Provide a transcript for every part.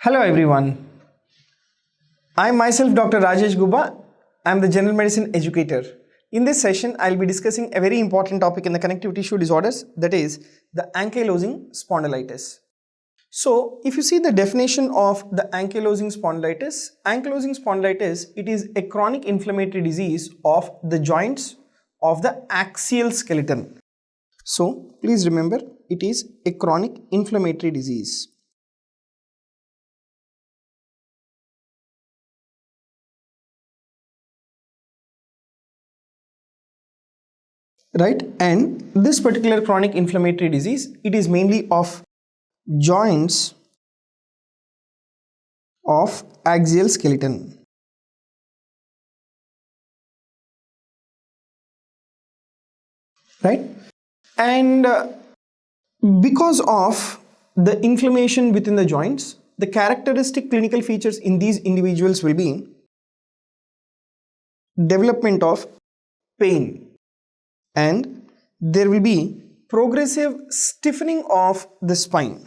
Hello everyone. I myself Dr. Rajesh Guba. I am the general medicine educator. In this session, I will be discussing a very important topic in the connective tissue disorders, that is the ankylosing spondylitis. So, if you see the definition of the ankylosing spondylitis, it is a chronic inflammatory disease of the joints of the axial skeleton. So, please remember, it is a chronic inflammatory disease. Right, and this particular chronic inflammatory disease, it is mainly of joints of axial skeleton. Right, and because of the inflammation within the joints, the characteristic clinical features in these individuals will be development of pain, and there will be progressive stiffening of the spine.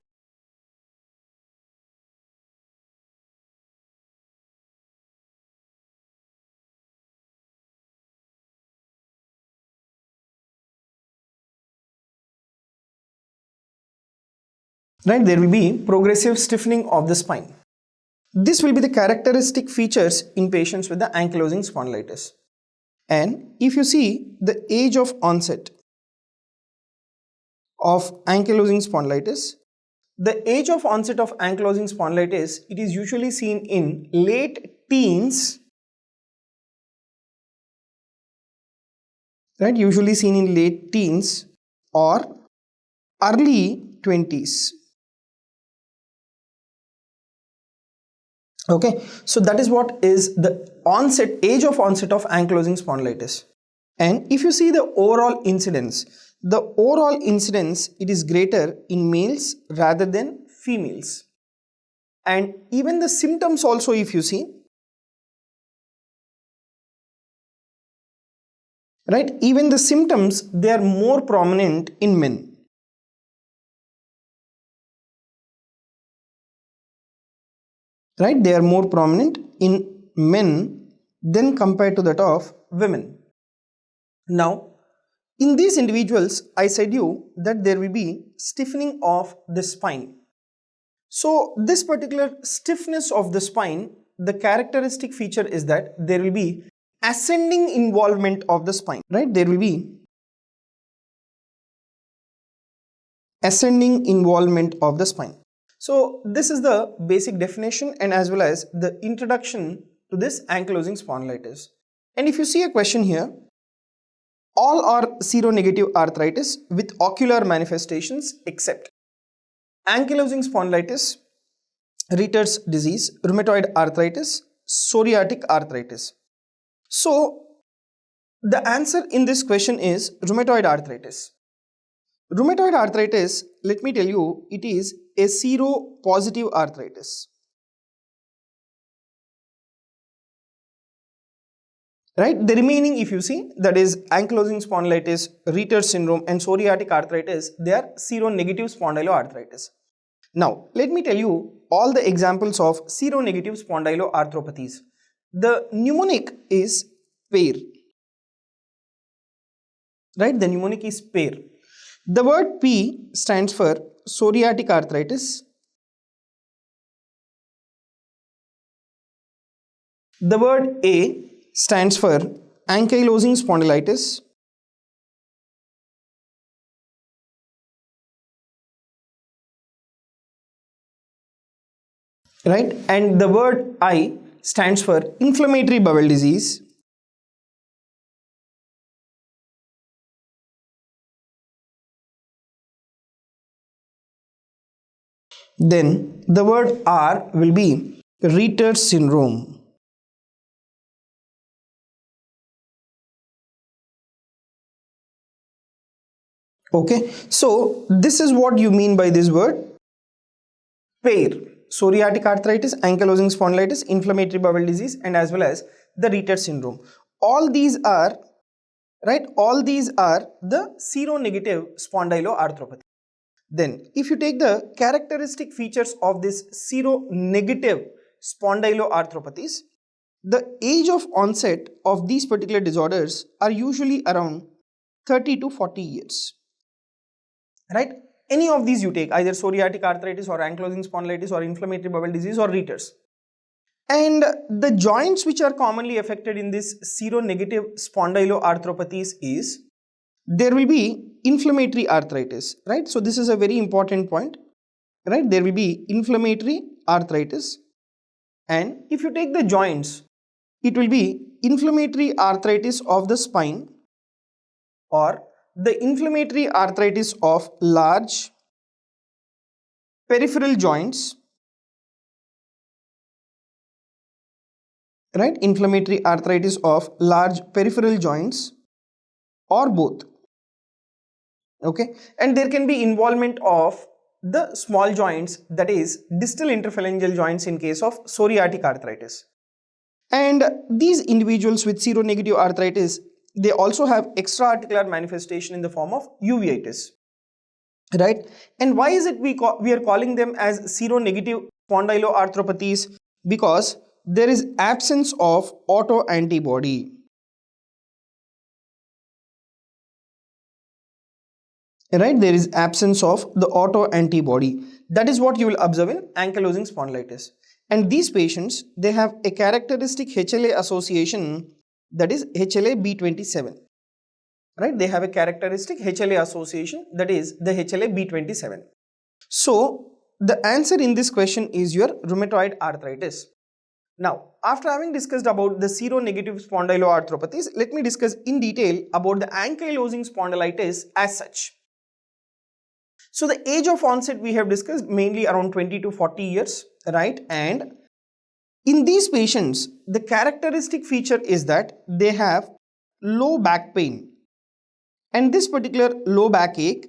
Right, there will be progressive stiffening of the spine. This will be the characteristic features in patients with the ankylosing spondylitis. And if you see the age of onset of ankylosing spondylitis, the age of onset of ankylosing spondylitis, it is usually seen in late teens, right, usually seen in late teens or early 20s. Okay, so that is what is the age of onset of ankylosing spondylitis. And if you see the overall incidence, it is greater in males rather than females. And even the symptoms also, if you see, right, even the symptoms, they are more prominent in men. Right, they are more prominent in men than compared to that of women. Now, in these individuals, I said you that there will be stiffening of the spine. So, this particular stiffness of the spine, the characteristic feature is that there will be ascending involvement of the spine. Right, there will be ascending involvement of the spine. So, this is the basic definition and as well as the introduction to this ankylosing spondylitis. And if you see a question here, all are seronegative arthritis with ocular manifestations except ankylosing spondylitis, Ritter's disease, rheumatoid arthritis, psoriatic arthritis. So, the answer in this question is rheumatoid arthritis. Rheumatoid arthritis, let me tell you, it is a seropositive arthritis. Right, the remaining, if you see, that is ankylosing spondylitis, Ritter's syndrome and psoriatic arthritis, they are seronegative spondyloarthritis. Now, let me tell you all the examples of seronegative spondyloarthropathies. The mnemonic is pair. Right, the mnemonic is pair. The word P stands for psoriatic arthritis. The word A stands for ankylosing spondylitis. Right, and the word I stands for inflammatory bowel disease. Then the word R will be Ritter's syndrome. Okay, so this is what you mean by this word pair: psoriatic arthritis, ankylosing spondylitis, inflammatory bowel disease, and as well as the Ritter's syndrome. All these are, right, all these are the seronegative spondyloarthropathy. Then if you take the characteristic features of this seronegative spondyloarthropathies, the age of onset of these particular disorders are usually around 30 to 40 years. Right? Any of these you take, either psoriatic arthritis or ankylosing spondylitis or inflammatory bowel disease or Reiter's. And the joints which are commonly affected in this seronegative spondyloarthropathies is, there will be inflammatory arthritis, right? So this is a very important point, right? There will be inflammatory arthritis, and if you take the joints, it will be inflammatory arthritis of the spine or the inflammatory arthritis of large peripheral joints, right? Inflammatory arthritis of large peripheral joints or both. Okay, and there can be involvement of the small joints, that is distal interphalangeal joints in case of psoriatic arthritis. And these individuals with seronegative arthritis, they also have extra-articular manifestation in the form of uveitis, right? And why is it we are calling them as seronegative spondyloarthropathies? Because there is absence of autoantibody. Right, there is absence of the autoantibody. That is what you will observe in ankylosing spondylitis. And these patients, they have a characteristic HLA association, that is HLA B27. Right, they have a characteristic HLA association, that is the HLA B27. So the answer in this question is your rheumatoid arthritis. Now, after having discussed about the seronegative spondyloarthropathies, let me discuss in detail about the ankylosing spondylitis as such. So the age of onset we have discussed mainly around 20 to 40 years, right? And in these patients, the characteristic feature is that they have low back pain. And this particular low backache,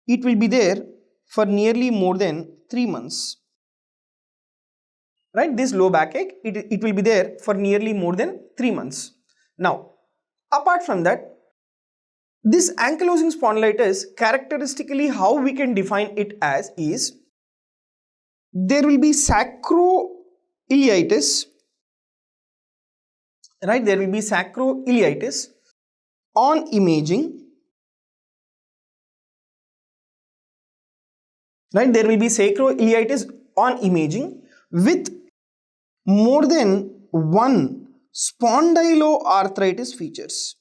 it will be there for nearly more than 3 months. Right? This low backache, it will be there for nearly more than 3 months. Now, apart from that, this ankylosing spondylitis, characteristically how we can define it as is, there will be sacroiliitis, right? There will be sacroiliitis on imaging, right? There will be sacroiliitis on imaging with more than one spondyloarthritis features.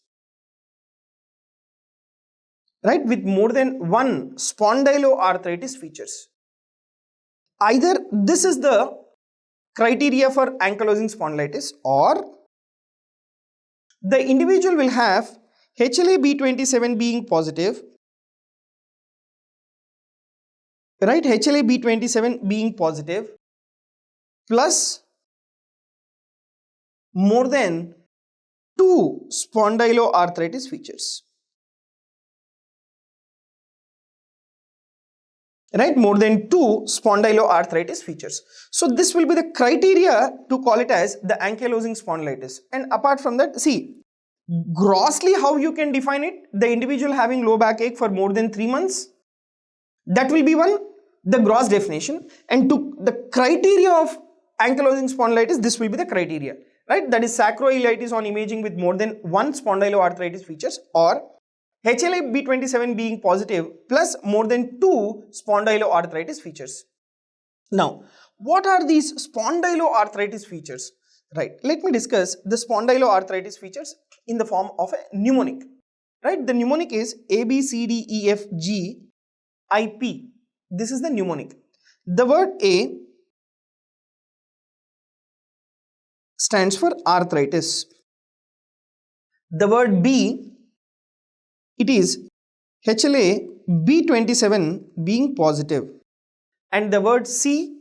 Right, with more than one spondyloarthritis features. Either this is the criteria for ankylosing spondylitis, or the individual will have HLA-B27 being positive, right, HLA-B27 being positive plus more than 2 spondyloarthritis features. Right, more than 2 spondyloarthritis features. So this will be the criteria to call it as the ankylosing spondylitis. And apart from that, see, grossly how you can define it, the individual having low backache for more than 3 months, that will be the gross definition. And to the criteria of ankylosing spondylitis, this will be the criteria, right? That is sacroiliitis on imaging with more than 1 spondyloarthritis features, or HLA-B27 being positive plus more than 2 spondyloarthritis features. Now, what are these spondyloarthritis features? Right, let me discuss the spondyloarthritis features in the form of a mnemonic. Right, the mnemonic is ABCDEFGIP. This is the mnemonic. The word A stands for arthritis. The word B, it is HLA-B27 being positive, and the word C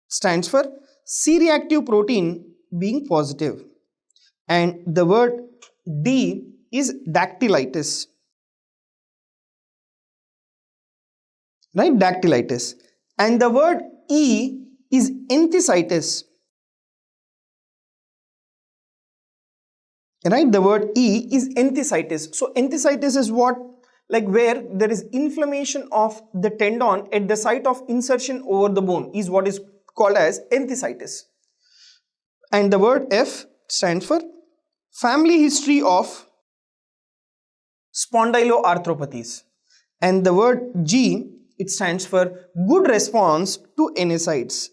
stands for C-reactive protein being positive, and the word D is dactylitis, right, dactylitis, and the word E is enthesitis, right, the word E is enthesitis. So enthesitis is what? like where there is inflammation of the tendon at the site of insertion over the bone, is what is called as enthesitis. And the word F stands for family history of spondyloarthropathies. And the word G, it stands for good response to NSAIDs.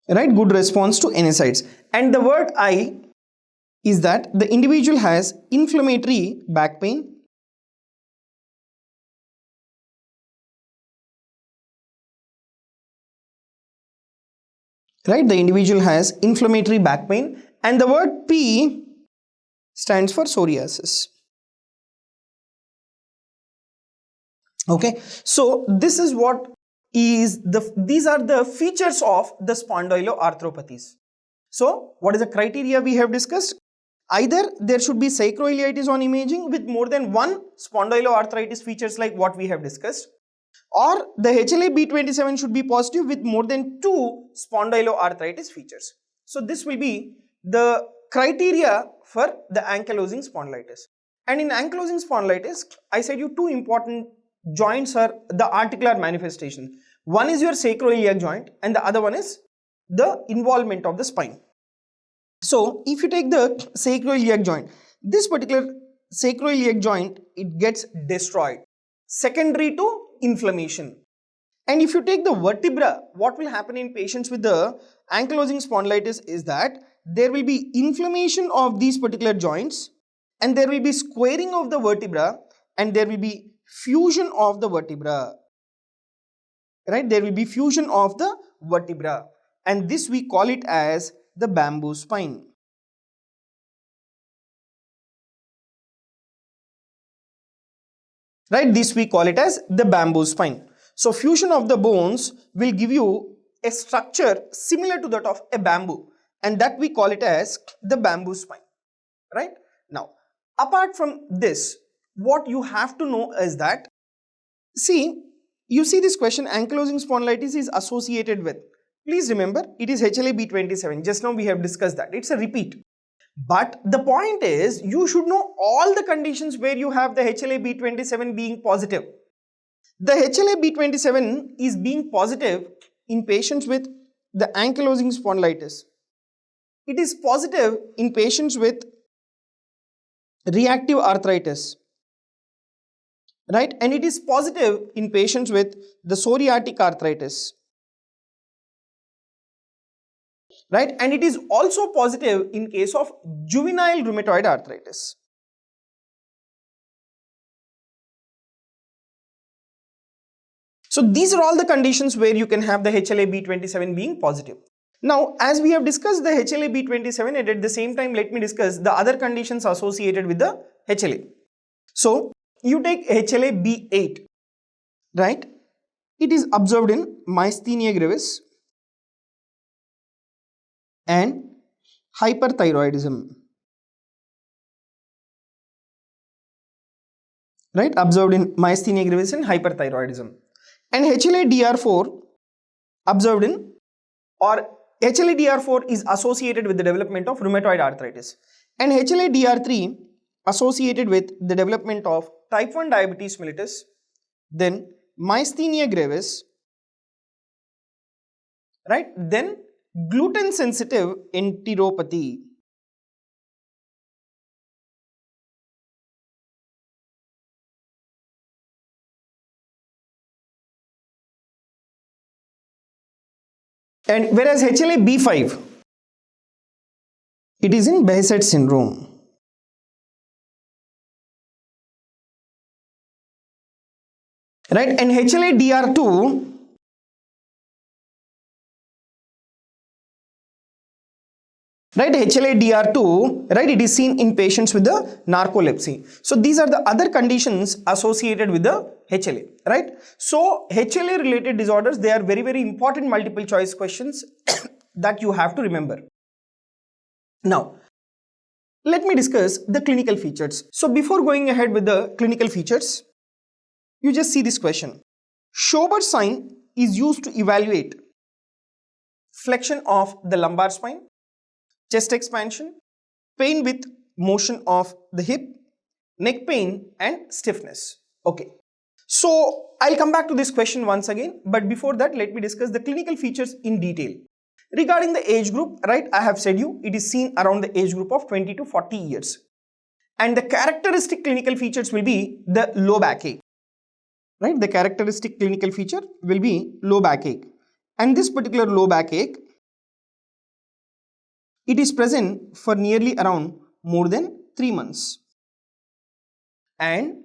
Right, good response to NSAIDs. And the word I is that the individual has inflammatory back pain, right, the individual has inflammatory back pain. And the word P stands for psoriasis. Okay, so this is what is these are the features of the spondyloarthropathies. So what is the criteria we have discussed? Either there should be sacroiliitis on imaging with more than one spondyloarthritis features like what we have discussed, or the HLA-B27 should be positive with more than 2 spondyloarthritis features. So this will be the criteria for the ankylosing spondylitis. And in ankylosing spondylitis, I said you 2 important joints are the articular manifestation. One is your sacroiliac joint and the other one is the involvement of the spine. So if you take the sacroiliac joint, this particular sacroiliac joint, it gets destroyed secondary to inflammation. And if you take the vertebra, what will happen in patients with the ankylosing spondylitis is that there will be inflammation of these particular joints, and there will be squaring of the vertebra, and there will be fusion of the vertebra. Right, there will be fusion of the vertebra, and this we call it as the bamboo spine. Right, this we call it as the bamboo spine. So fusion of the bones will give you a structure similar to that of a bamboo, and that we call it as the bamboo spine. Right, now apart from this, what you have to know is that, see, you see this question, ankylosing spondylitis is associated with, please remember it is HLA-B27, just now we have discussed that, it's a repeat. But the point is, you should know all the conditions where you have the HLA-B27 being positive. The HLA-B27 is being positive in patients with the ankylosing spondylitis. It is positive in patients with reactive arthritis, right? And it is positive in patients with the psoriatic arthritis, right? And it is also positive in case of juvenile rheumatoid arthritis. So these are all the conditions where you can have the HLA-B27 being positive. Now, as we have discussed the HLA-B27, and at the same time, let me discuss the other conditions associated with the HLA. So you take HLA-B8, right? It is observed in myasthenia gravis and hyperthyroidism, right? Observed in myasthenia gravis and hyperthyroidism. And HLA-DR4 observed in, or HLA-DR4 is associated with the development of rheumatoid arthritis, and HLA-DR3 associated with the development of type 1 diabetes mellitus, then myasthenia gravis, right? Then gluten sensitive enteropathy. And whereas HLA-B5, it is in Behçet syndrome. Right, and HLA-DR2, right, HLA-DR2, right, it is seen in patients with the narcolepsy. So these are the other conditions associated with the HLA, right? So HLA related disorders, they are very, very important multiple choice questions that you have to remember. Now, let me discuss the clinical features. So before going ahead with the clinical features, you just see this question. Schober's sign is used to evaluate flexion of the lumbar spine, chest expansion, pain with motion of the hip, neck pain and stiffness. Okay. So I'll come back to this question once again, but before that let me discuss the clinical features in detail. Regarding the age group, right, I have said you it is seen around the age group of 20 to 40 years. And the characteristic clinical features will be the low backache. Right, the characteristic clinical feature will be low backache. And this particular low backache, it is present for nearly around more than 3 months. And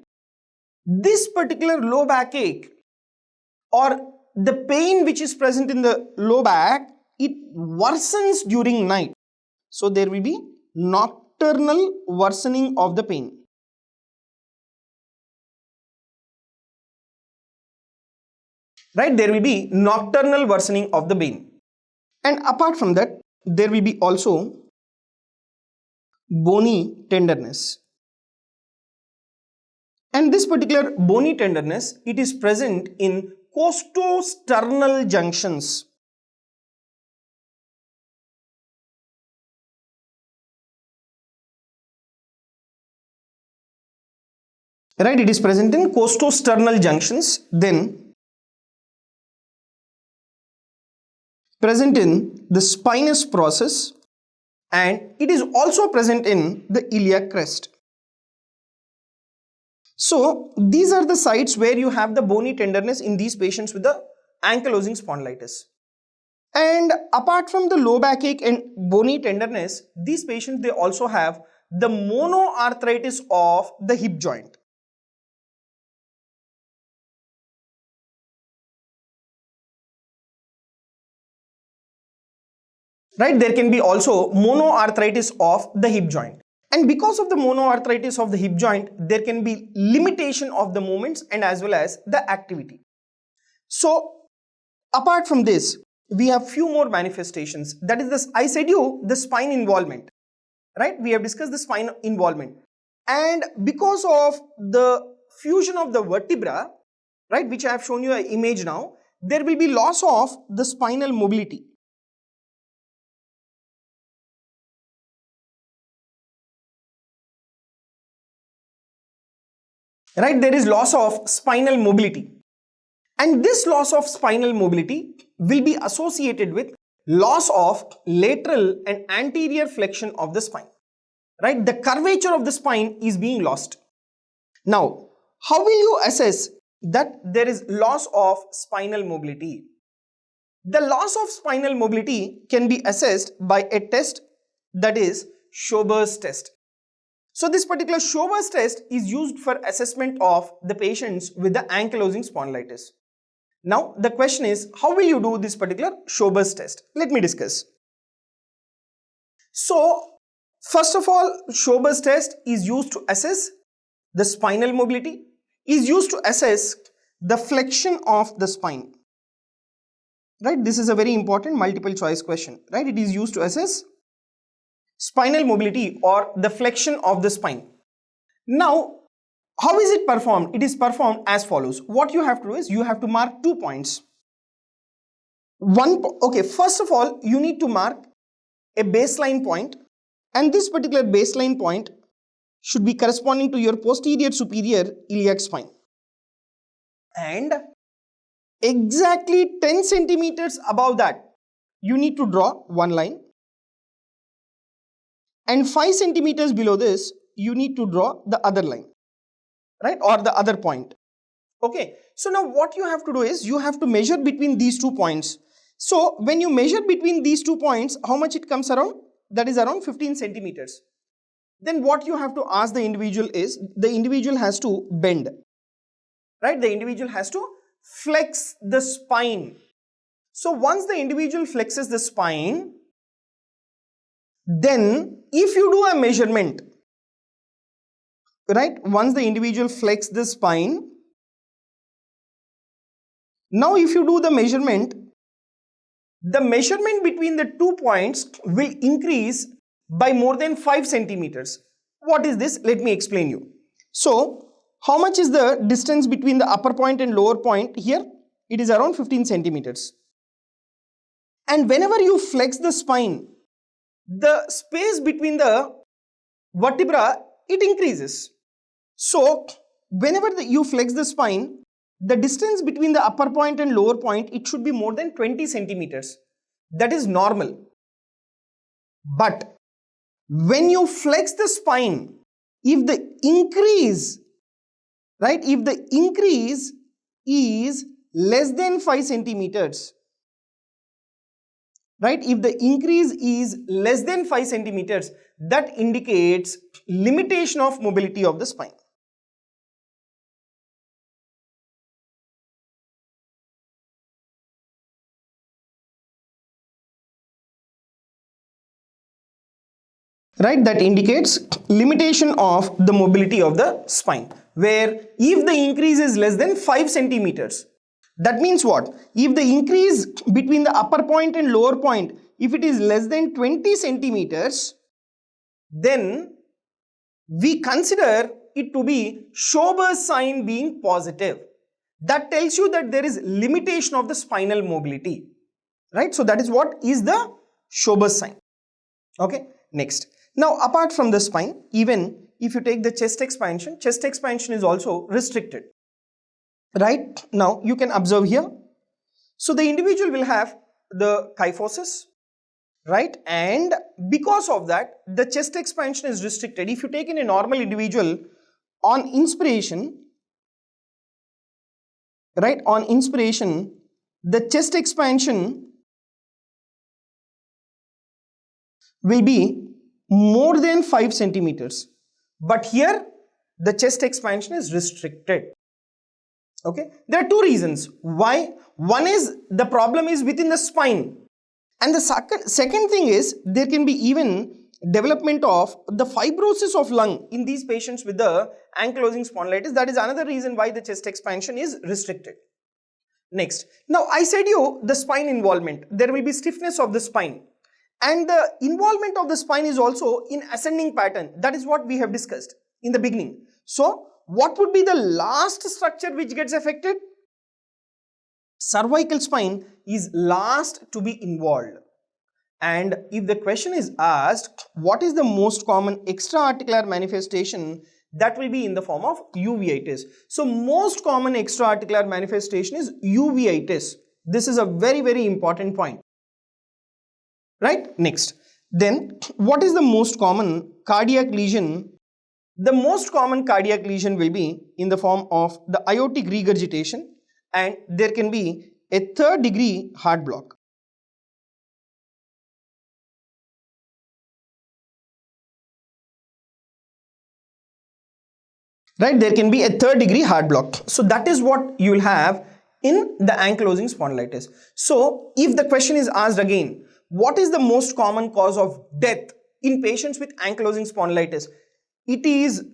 this particular low backache or the pain which is present in the low back, it worsens during night. So there will be nocturnal worsening of the pain. Right, there will be nocturnal worsening of the pain. And apart from that, there will be also bony tenderness. And this particular bony tenderness, it is present in costosternal junctions. Right, it is present in costosternal junctions, then present in the spinous process, and it is also present in the iliac crest. So these are the sites where you have the bony tenderness in these patients with the ankylosing spondylitis. And apart from the low backache and bony tenderness, these patients, they also have the monoarthritis of the hip joint. Right, there can be also monoarthritis of the hip joint. And because of the monoarthritis of the hip joint, there can be limitation of the movements and as well as the activity. So apart from this, we have few more manifestations. That is this, I said you the spine involvement. Right, we have discussed the spine involvement. And because of the fusion of the vertebra, right, which I have shown you an image now, there will be loss of the spinal mobility. Right, there is loss of spinal mobility, and this loss of spinal mobility will be associated with loss of lateral and anterior flexion of the spine. Right, the curvature of the spine is being lost. Now, how will you assess that there is loss of spinal mobility? The loss of spinal mobility can be assessed by a test, that is Schober's test. So this particular Schober's test is used for assessment of the patients with the ankylosing spondylitis. Now the question is, how will you do this particular Schober's test? Let me discuss. So first of all, Schober's test is used to assess the spinal mobility, is used to assess the flexion of the spine. Right, this is a very important multiple choice question. Right, it is used to assess spinal mobility or the flexion of the spine. Now, how is it performed? It is performed as follows. What you have to do is you have to mark 2 points. First of all, you need to mark a baseline point, and this particular baseline point should be corresponding to your posterior superior iliac spine. And exactly 10 centimeters above that, you need to draw one line. And 5 centimeters below this, you need to draw the other line, right, or the other point. Okay, so now what you have to do is you have to measure between these 2 points. So when you measure between these 2 points, how much it comes around? That is around 15 centimeters. Then what you have to ask the individual is, the individual has to bend, right? The individual has to flex the spine. So once the individual flexes the spine, then if you do a measurement, right, once the individual flexes the spine, now if you do the measurement between the 2 points will increase by more than 5 centimeters. What is this? Let me explain you. So how much is the distance between the upper point and lower point? Here it is around 15 centimeters. And whenever you flex the spine, the space between the vertebra, it increases. So whenever you flex the spine, the distance between the upper point and lower point, it should be more than 20 centimeters. That is normal. But when you flex the spine, if the increase, right, if the increase is less than 5 centimeters, right, if the increase is less than 5 centimeters, that indicates limitation of mobility of the spine. Right, that indicates limitation of the mobility of the spine, where if the increase is less than 5 centimeters, that means what? If the increase between the upper point and lower point, if it is less than 20 centimeters, then we consider it to be Schober's sign being positive. That tells you that there is limitation of the spinal mobility, right? So that is what is the Schober's sign. Okay, next. Now, apart from the spine, even if you take the chest expansion is also restricted. Right, now you can observe here. So the individual will have the kyphosis, right, and because of that the chest expansion is restricted. If you take in a normal individual, on inspiration, right, on inspiration, the chest expansion will be more than 5 centimeters, but here the chest expansion is restricted. Okay, there are two reasons why. One is the problem is within the spine, and the second thing is there can be even development of the fibrosis of lung in these patients with the ankylosing spondylitis. That is another reason why the chest expansion is restricted. Next, now I said you the spine involvement, there will be stiffness of the spine, and the involvement of the spine is also in ascending pattern. That is what we have discussed in the beginning. So what would be the last structure which gets affected? Cervical spine is last to be involved. And if the question is asked, what is the most common extra-articular manifestation? That will be in the form of uveitis. So most common extra-articular manifestation is uveitis. This is a very, very important point. Right? Next. Then what is the most common cardiac lesion? The most common cardiac lesion will be in the form of the aortic regurgitation, and there can be a third degree heart block. Right, there can be a third degree heart block. So that is what you will have in the ankylosing spondylitis. So if the question is asked again, what is the most common cause of death in patients with ankylosing spondylitis? It is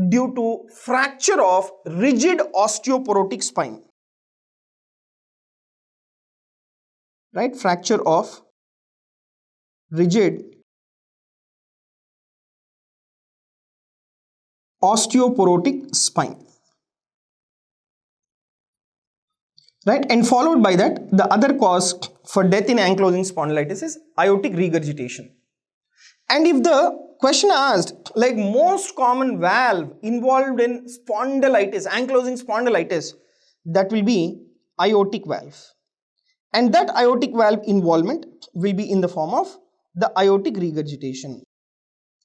due to fracture of rigid osteoporotic spine. Right, fracture of rigid osteoporotic spine. Right, and followed by that, the other cause for death in ankylosing spondylitis is aortic regurgitation. And if the question asked like most common valve involved in spondylitis, ankylosing spondylitis, that will be aortic valve. And that aortic valve involvement will be in the form of the aortic regurgitation.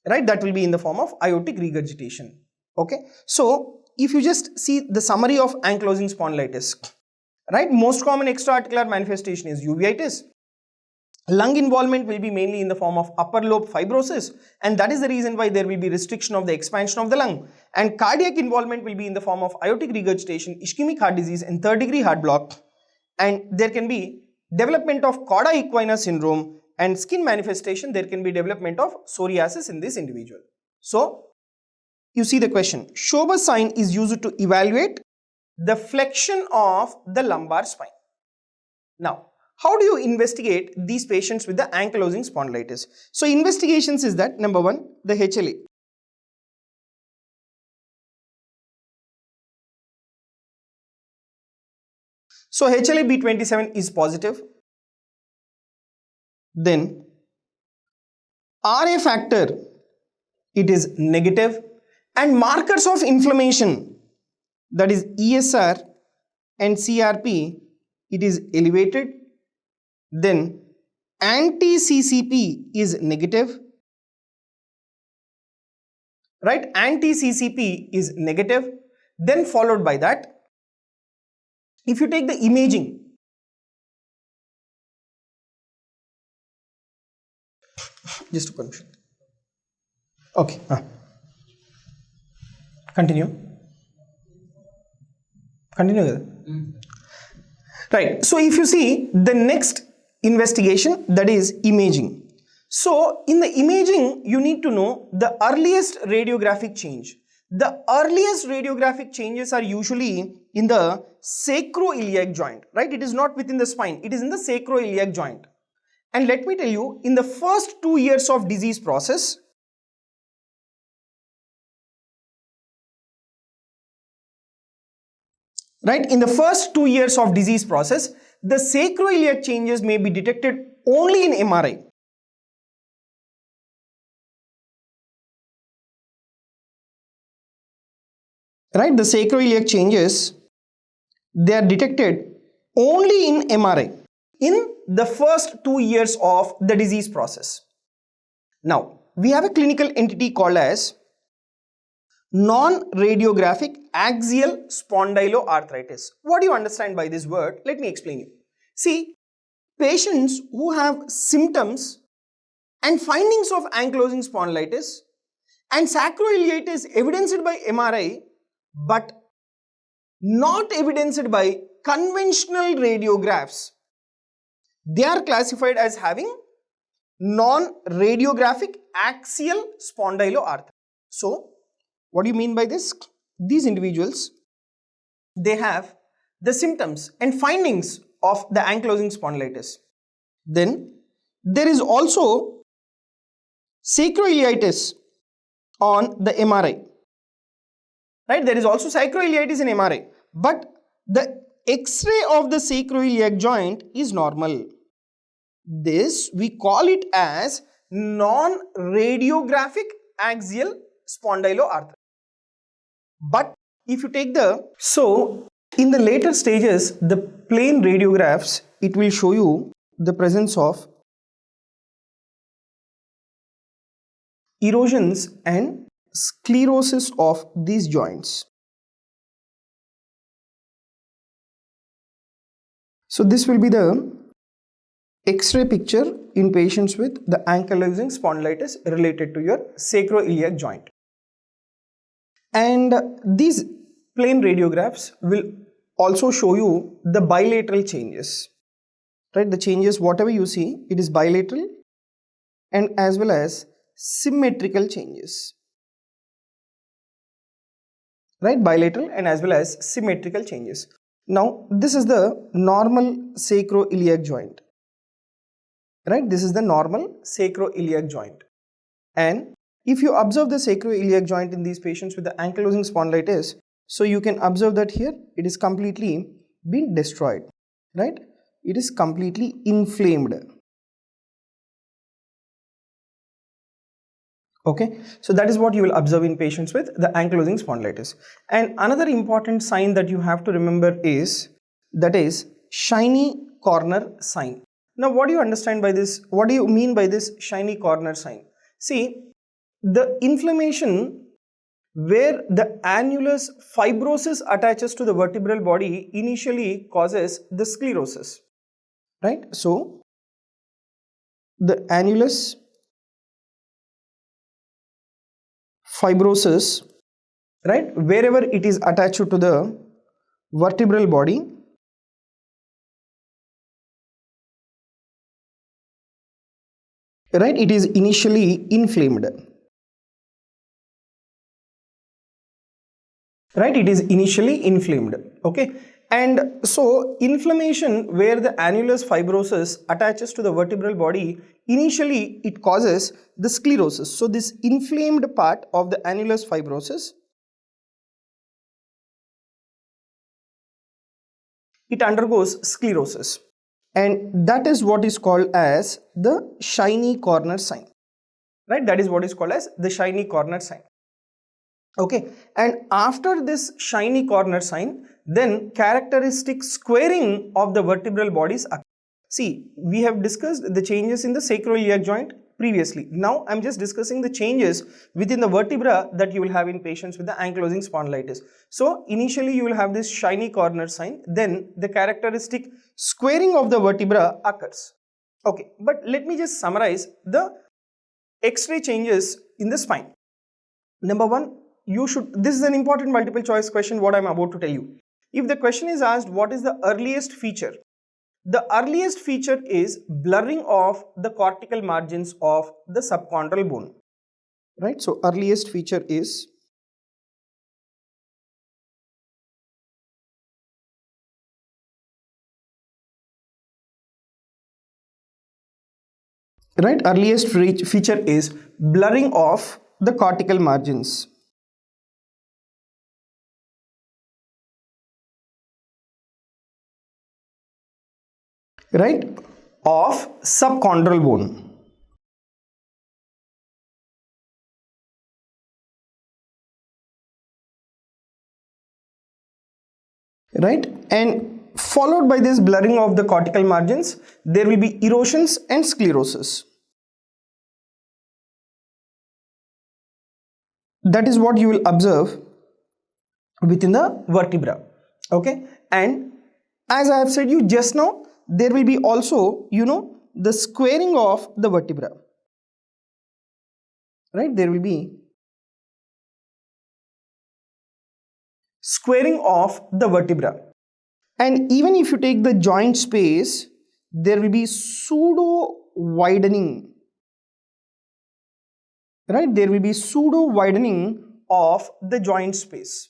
Right, that will be in the form of aortic regurgitation. Okay, so if you just see the summary of ankylosing spondylitis, right, most common extra-articular manifestation is uveitis. Lung involvement will be mainly in the form of upper lobe fibrosis, and that is the reason why there will be restriction of the expansion of the lung. And cardiac involvement will be in the form of aortic regurgitation, ischemic heart disease, and third degree heart block. And there can be development of cauda equina syndrome, and skin manifestation, there can be development of psoriasis in this individual. So you see the question, Schober's sign is used to evaluate the flexion of the lumbar spine. Now, how do you investigate these patients with the ankylosing spondylitis? So investigations is that, number one, the HLA. So HLA-B27 is positive. then RA factor, it is negative, and markers of inflammation, that is ESR and CRP, it is elevated. Then anti-CCP is negative, right? Anti-CCP is negative. Then followed by that, if you take the imaging, just a confusion. Okay, continue. Right, so if you see the next investigation, that is imaging. So in the imaging, you need to know the earliest radiographic change. The earliest radiographic changes are usually in the sacroiliac joint, right? It is not within the spine, it is in the sacroiliac joint. And let me tell you, in the first 2 years of disease process, right, in the first 2 years of disease process, the sacroiliac changes may be detected only in MRI. Right, the sacroiliac changes, they are detected only in MRI in the first 2 years of the disease process. Now, we have a clinical entity called as non-radiographic axial spondyloarthritis. What do you understand by this word? Let me explain you. See, patients who have symptoms and findings of ankylosing spondylitis and sacroiliitis evidenced by MRI but not evidenced by conventional radiographs, they are classified as having non-radiographic axial spondyloarthritis. So, what do you mean by this? These individuals, they have the symptoms and findings of the ankylosing spondylitis. Then there is also sacroiliitis on the MRI. Right? There is also sacroiliitis in MRI, but the X-ray of the sacroiliac joint is normal. This we call it as non-radiographic axial spondyloarthritis. But if you take in the later stages, the plain radiographs, it will show you the presence of erosions and sclerosis of these joints. So this will be the X-ray picture in patients with the ankylosing spondylitis related to your sacroiliac joint. And these plain radiographs will also show you the bilateral changes. Right? The changes, whatever you see, it is bilateral and as well as symmetrical changes. Right? Bilateral and as well as symmetrical changes. Now, this is the normal sacroiliac joint. Right? This is the normal sacroiliac joint. And if you observe the sacroiliac joint in these patients with the ankylosing spondylitis, so you can observe that here it is completely been destroyed, right? It is completely inflamed. Okay, so that is what you will observe in patients with the ankylosing spondylitis. And another important sign that you have to remember is, that is shiny corner sign. Now, what do you understand by this? What do you mean by this shiny corner sign? See, the inflammation where the annulus fibrosis attaches to the vertebral body initially causes the sclerosis, right? So, the annulus fibrosis, right, wherever it is attached to the vertebral body, right, it is initially inflamed. Right, it is initially inflamed. Okay, and so inflammation where the annulus fibrosis attaches to the vertebral body, initially it causes the sclerosis. So this inflamed part of the annulus fibrosis, it undergoes sclerosis. and that is what is called as the shiny corner sign, right? That is what is called as the shiny corner sign. Okay, and after this shiny corner sign, then characteristic squaring of the vertebral bodies occur. See, we have discussed the changes in the sacroiliac joint previously. Now I'm just discussing the changes within the vertebra that you will have in patients with the ankylosing spondylitis. So initially you will have this shiny corner sign, then the characteristic squaring of the vertebra occurs. Okay, but let me just summarize the X-ray changes in the spine. Number one, this is an important multiple choice question what I'm about to tell you. If the question is asked what is the earliest feature, the earliest feature is blurring of the cortical margins of the subchondral bone, right? So earliest feature is earliest feature is blurring of the cortical margins, right, of subchondral bone. Right, and followed by this blurring of the cortical margins, there will be erosions and sclerosis. That is what you will observe within the vertebra. Okay, and as I have said you just now, there will be also, the squaring of the vertebra, right? There will be squaring of the vertebra, and even if you take the joint space, there will be pseudo widening, right? There will be pseudo widening of the joint space.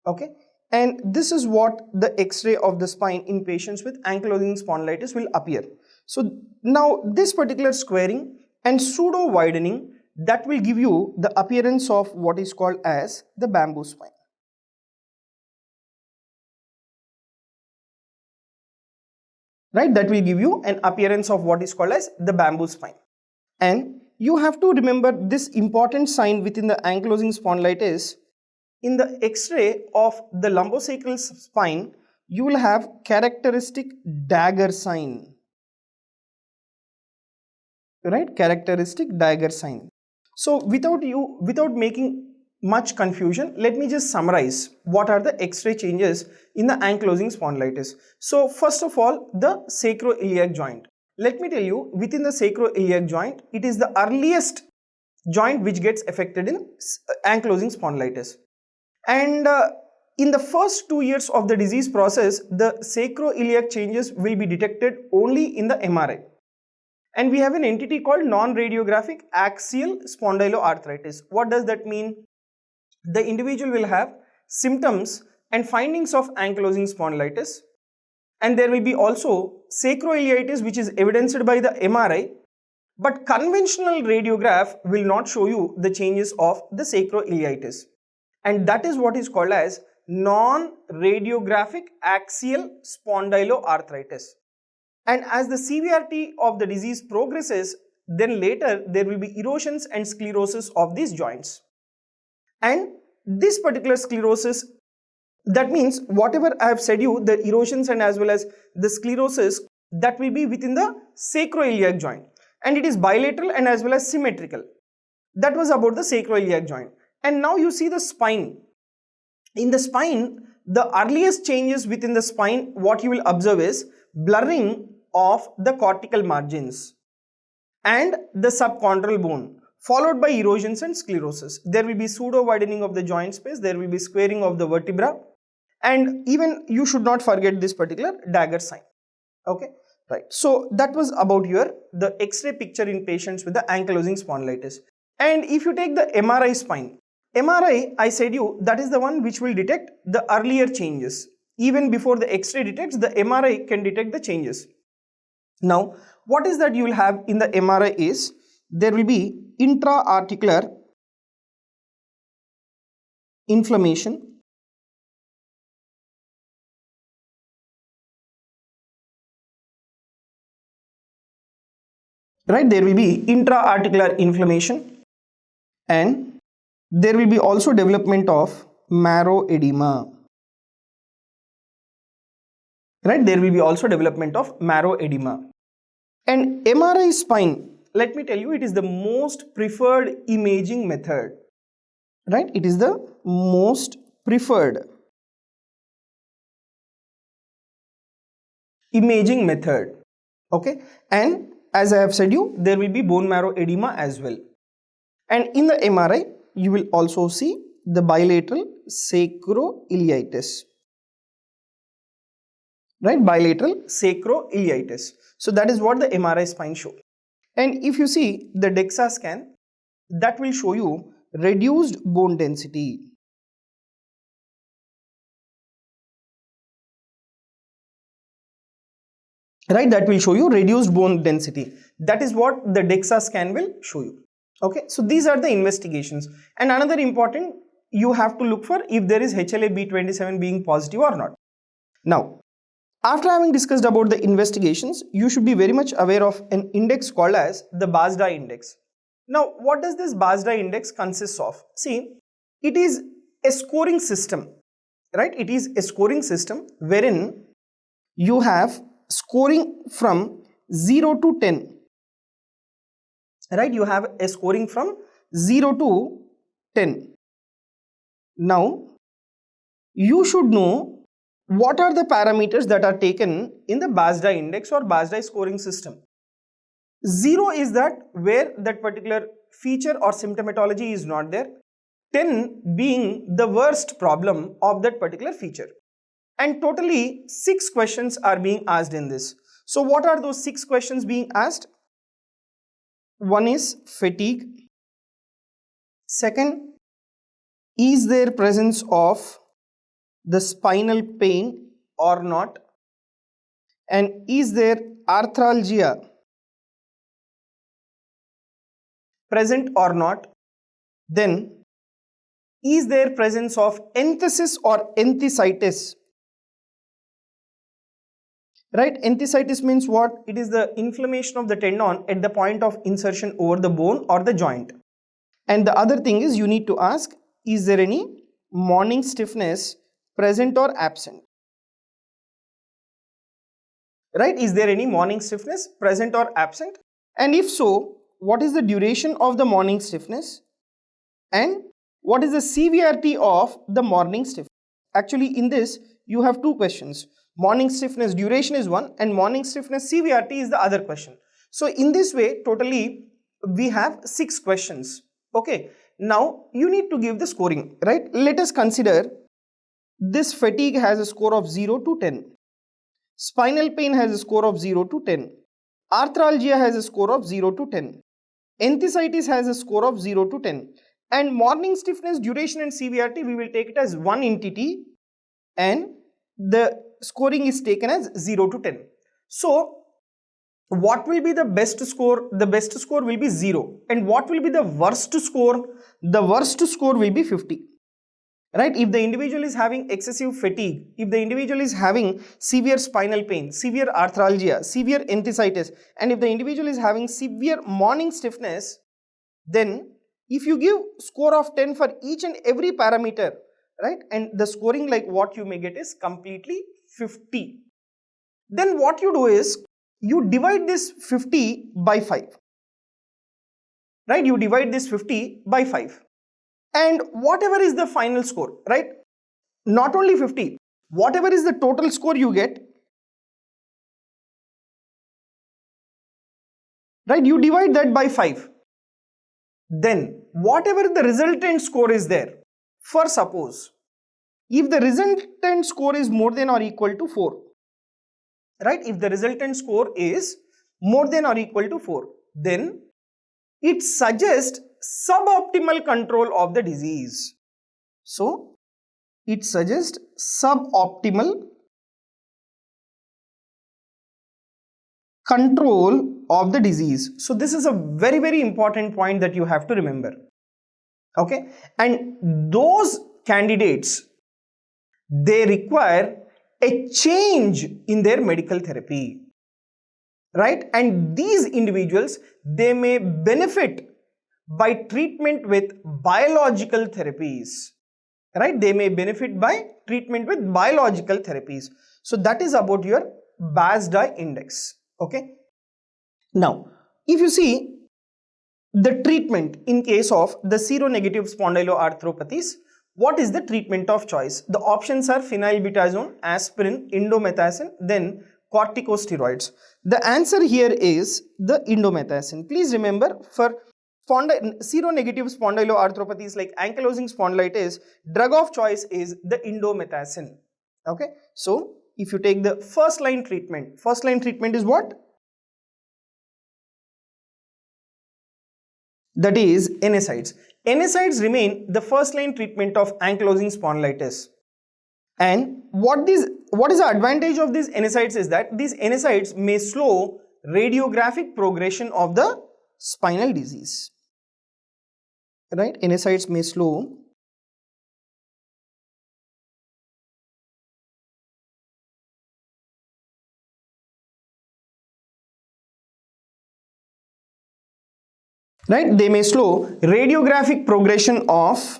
Okay, and this is what the X-ray of the spine in patients with ankylosing spondylitis will appear. So now this particular squaring and pseudo widening, that will give you the appearance of what is called as the bamboo spine. Right, that will give you an appearance of what is called as the bamboo spine. And you have to remember this important sign within the ankylosing spondylitis. In the X-ray of the lumbosacral spine, you will have characteristic dagger sign, right? Characteristic dagger sign. So without making much confusion, let me just summarize what are the X-ray changes in the ankylosing spondylitis. So first of all, the sacroiliac joint. Let me tell you, within the sacroiliac joint, it is the earliest joint which gets affected in ankylosing spondylitis. And in the first 2 years of the disease process, the sacroiliac changes will be detected only in the MRI. And we have an entity called non-radiographic axial spondyloarthritis. What does that mean? The individual will have symptoms and findings of ankylosing spondylitis, and there will be also sacroiliitis which is evidenced by the MRI, but conventional radiograph will not show you the changes of the sacroiliitis. And that is what is called as non-radiographic axial spondyloarthritis. And as the severity of the disease progresses, then later there will be erosions and sclerosis of these joints. And this particular sclerosis, that means whatever I have said you, the erosions and as well as the sclerosis, that will be within the sacroiliac joint. And it is bilateral and as well as symmetrical. That was about the sacroiliac joint. And now you see the spine. In the spine, the earliest changes within the spine, what you will observe is blurring of the cortical margins and the subchondral bone, followed by erosions and sclerosis. There will be pseudo widening of the joint space, there will be squaring of the vertebra, and even you should not forget this particular dagger sign. Okay, right. So that was about the X-ray picture in patients with the ankylosing spondylitis. And if you take the MRI spine, MRI, I said you, that is the one which will detect the earlier changes. Even before the X-ray detects, the MRI can detect the changes. Now, what is that you will have in the MRI is, there will be intra-articular inflammation, right? There will be intra-articular inflammation, and there will be also development of marrow edema, right? There will be also development of marrow edema. And MRI spine, let me tell you, it is the most preferred imaging method, right? It is the most preferred imaging method, okay? And as I have said you, there will be bone marrow edema as well. And in the MRI, you will also see the bilateral sacroiliitis, right? Bilateral sacroiliitis. So that is what the MRI spine show. And if you see the DEXA scan, that will show you reduced bone density. Right, that will show you reduced bone density. That is what the DEXA scan will show you. Okay, so these are the investigations. And another important, you have to look for if there is HLA-B27 being positive or not. Now, after having discussed about the investigations, you should be very much aware of an index called as the Basda Index. Now, what does this Basda Index consist of? See, it is a scoring system, right? It is a scoring system wherein you have scoring from 0 to 10, right? You have a scoring from 0 to 10. Now, you should know what are the parameters that are taken in the Basda Index or Basda scoring system. 0 is that where that particular feature or symptomatology is not there, 10 being the worst problem of that particular feature. And totally 6 questions are being asked in this. So what are those 6 questions being asked? One is fatigue. Second, is there presence of the spinal pain or not? And is there arthralgia present or not? Then, is there presence of enthesis or enthesitis? Right, enthesitis means what? It is the inflammation of the tendon at the point of insertion over the bone or the joint. And the other thing is, you need to ask, is there any morning stiffness present or absent? Right, is there any morning stiffness present or absent? And if so, what is the duration of the morning stiffness? And what is the severity of the morning stiffness? Actually, in this, you have 2 questions. Morning stiffness duration is one and morning stiffness severity is the other question. So in this way, totally we have 6 questions. Okay, now you need to give the scoring, right? Let us consider this fatigue has a score of 0 to 10. Spinal pain has a score of 0 to 10. Arthralgia has a score of 0 to 10. Enthesitis has a score of 0 to 10. And morning stiffness duration and severity, we will take it as one entity and the scoring is taken as 0 to 10. So, what will be the best score? The best score will be 0. And what will be the worst score? The worst score will be 50. Right? If the individual is having excessive fatigue, if the individual is having severe spinal pain, severe arthralgia, severe enthesitis, and if the individual is having severe morning stiffness, then if you give score of 10 for each and every parameter, right, and the scoring like what you may get is completely 50. Then what you do is, you divide this 50 by 5. Right, you divide this 50 by 5. And whatever is the final score, right, not only 50, whatever is the total score you get, right, you divide that by 5. Then whatever the resultant score is there, for suppose, if the resultant score is more than or equal to 4, right, if the resultant score is more than or equal to 4, then it suggests suboptimal control of the disease. So, it suggests suboptimal control of the disease. So, this is a very, very important point that you have to remember. Okay, and those candidates, they require a change in their medical therapy. right? And these individuals, they may benefit by treatment with biological therapies, right? They may benefit by treatment with biological therapies. So that is about your Basda Index. Okay. Now, if you see the treatment in case of the seronegative spondyloarthropathies, what is the treatment of choice? The options are phenylbutazone, aspirin, indomethacin, then corticosteroids. The answer here is the indomethacin. Please remember, for seronegative spondyloarthropathies like ankylosing spondylitis, drug of choice is the indomethacin. Okay, so if you take the first line treatment is what? That is NSAIDs. NSAIDs remain the first line treatment of ankylosing spondylitis. And what is the advantage of these NSAIDs is that these NSAIDs may slow radiographic progression of the spinal disease. Right? NSAIDs may slow they may slow radiographic progression of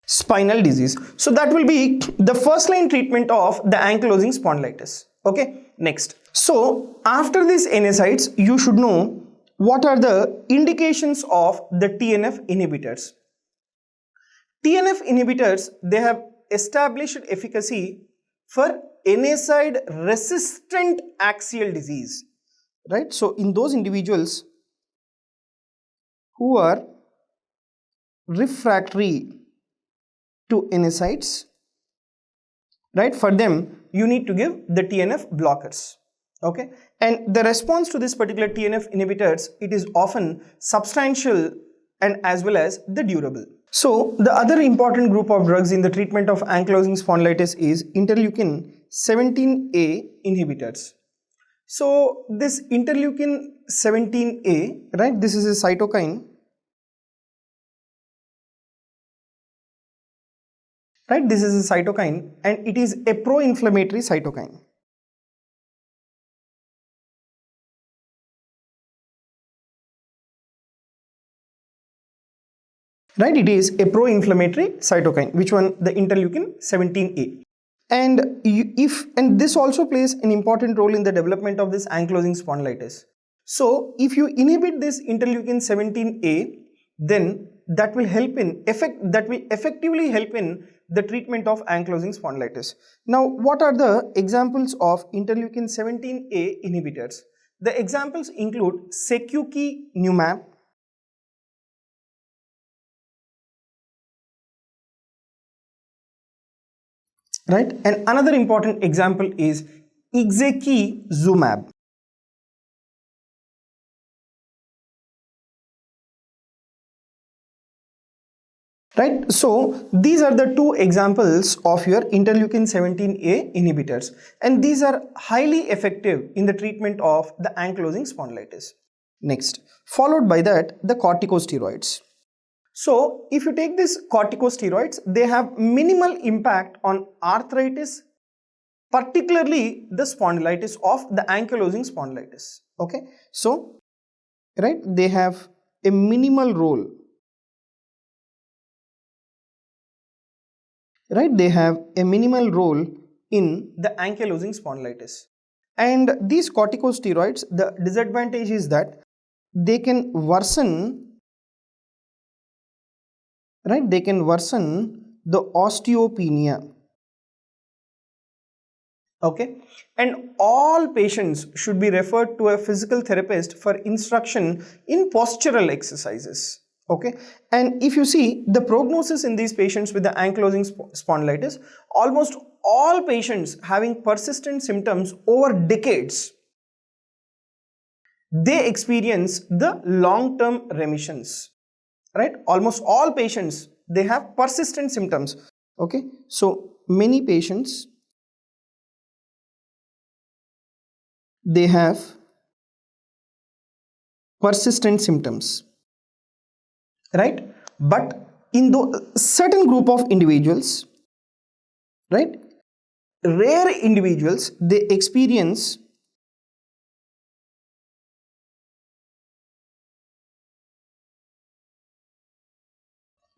spinal disease. So that will be the first line treatment of the ankylosing spondylitis. Okay, next. So after these NSAIDs, you should know what are the indications of the TNF inhibitors. TNF inhibitors, they have established efficacy for NSAID resistant axial disease, right? So in those individuals who are refractory to NSAIDs, right, for them you need to give the TNF blockers. Okay, and the response to this particular TNF inhibitors, it is often substantial and as well as the durable. So the other important group of drugs in the treatment of ankylosing spondylitis is interleukin 17A inhibitors. So this interleukin 17A, right, this is a cytokine, right, this is a cytokine and it is a pro-inflammatory cytokine. Right, it is a pro-inflammatory cytokine. Which one? The interleukin 17A. And this also plays an important role in the development of this ankylosing spondylitis. So if you inhibit this interleukin 17A, then that will effectively help in the treatment of ankylosing spondylitis. Now, what are the examples of interleukin 17A inhibitors? The examples include secukinumab, right, and another important example is ixekizumab. Right, so these are the two examples of your interleukin 17A inhibitors, and these are highly effective in the treatment of the ankylosing spondylitis. Next, followed by that, the corticosteroids. So if you take these corticosteroids, they have minimal impact on arthritis, particularly the spondylitis of the ankylosing spondylitis. Okay, so right, they have a minimal role. Right, they have a minimal role in the ankylosing spondylitis. And these corticosteroids, the disadvantage is that they can worsen, right, they can worsen the osteopenia. Okay, and all patients should be referred to a physical therapist for instruction in postural exercises. Okay, and if you see the prognosis in these patients with the ankylosing spondylitis, almost all patients having persistent symptoms over decades, they experience the long-term remissions. Right, almost all patients, they have persistent symptoms. Okay, so many patients, they have persistent symptoms, right, but in the certain group of individuals, right, rare individuals, they experience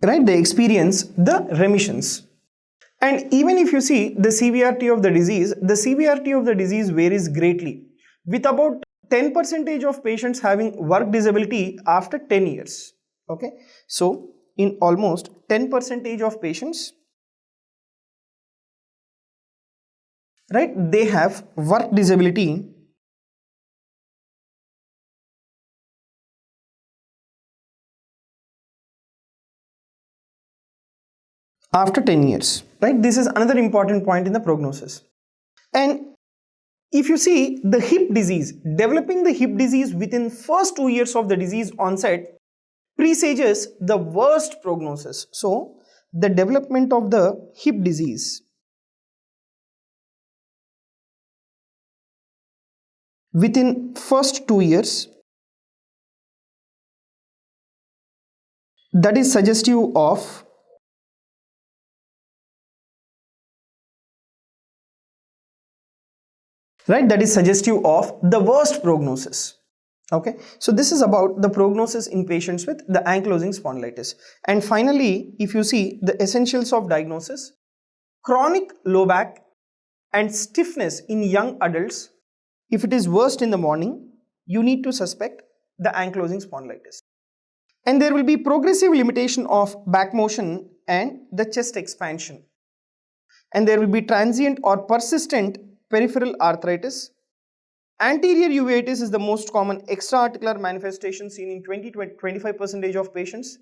the remissions. And even if you see the severity of the disease varies greatly, with about 10% of patients having work disability after 10 years. Okay, so in almost 10% of patients, right, they have work disability after 10 years, right? This is another important point in the prognosis. And if you see the hip disease, developing the hip disease within first 2 years of the disease onset presages the worst prognosis. So the development of the hip disease within first 2 years, that is suggestive of the worst prognosis. Okay, so this is about the prognosis in patients with the ankylosing spondylitis. And finally, if you see the essentials of diagnosis, chronic low back and stiffness in young adults, if it is worst in the morning, you need to suspect the ankylosing spondylitis. And there will be progressive limitation of back motion and the chest expansion. And there will be transient or persistent peripheral arthritis. Anterior uveitis is the most common extra-articular manifestation seen in 20-25% of patients.